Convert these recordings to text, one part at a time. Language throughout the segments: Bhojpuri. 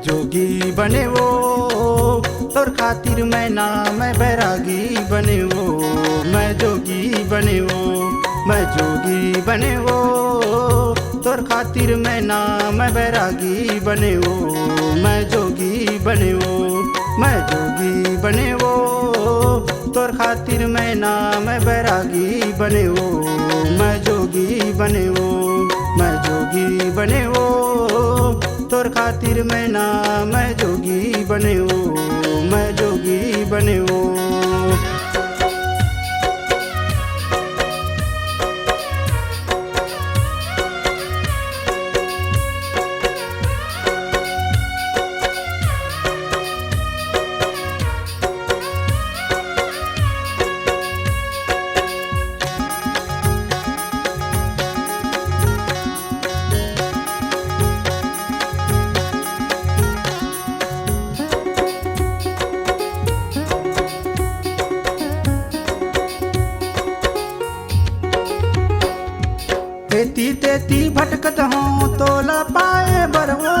जोगी बने वो तोर खातिर मैं ना मैं बैरागी बने वो मैं जोगी बने वो मैं जोगी बने वो तोर खातिर मैं ना मैं बैरागी बने वो मैं जोगी बने वो मैं जोगी बने वो तोर खातिर मैं ना मैं बैरागी बने वो मैं जोगी बने वो मैं जोगी बने वो तोर खातिर मैं ना मैं जोगी बने वो मैं जोगी बने वो। तेती तेती भटकत हूँ तोला पाए बरवो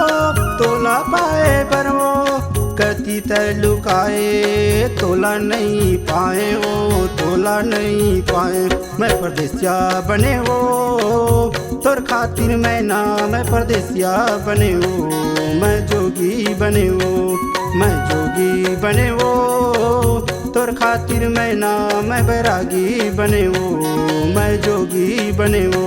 तोला पाए बरवो करती तय लुकाए तोला नहीं पाए वो तोला नहीं पाए। मैं परदेसिया बने वो तोर खातिर मैं ना मैं परदेसिया बने वो मैं जोगी बने वो मैं जोगी बने वो तोर खातिर मैं ना मैं बैरागी बने वो मैं जोगी बने वो।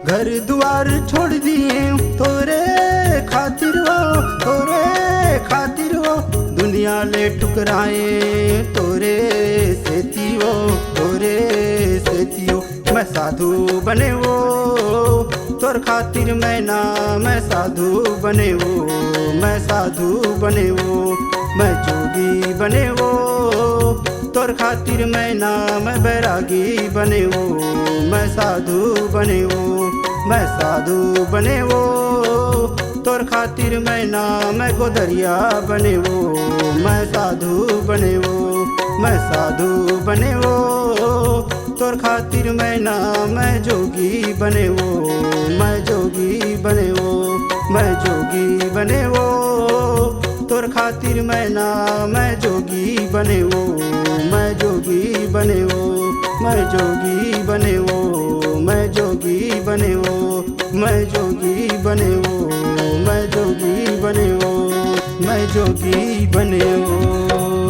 घर द्वार छोड़ दिए तोरे खातिर हो दुनिया ले ठुकराए तोरे सेती हो तोरे सेती हो। मैं साधु बने वो तोर खातिर मैं ना मैं साधु बने वो मैं साधु बने वो मैं जोगी बने वो तोर खातिर मैं ना मैं बैरागी बने वो मैं साधु बने वो मैं साधु बने वो तोर खातिर मैं ना मैं गोदरिया बने वो मैं साधु बने वो मैं साधु बने वो तोर खातिर मैं ना मैं जोगी बने वो मैं जोगी बने वो मैं जोगी बने वो तोर खातिर मैं ना मैं जोगी बने वो मैं जोगी बने वो मैं जोगी बने वो मैं जोगी बने वो मैं जोगी बने वो मैं जोगी बने वो मैं जोगी बने वो।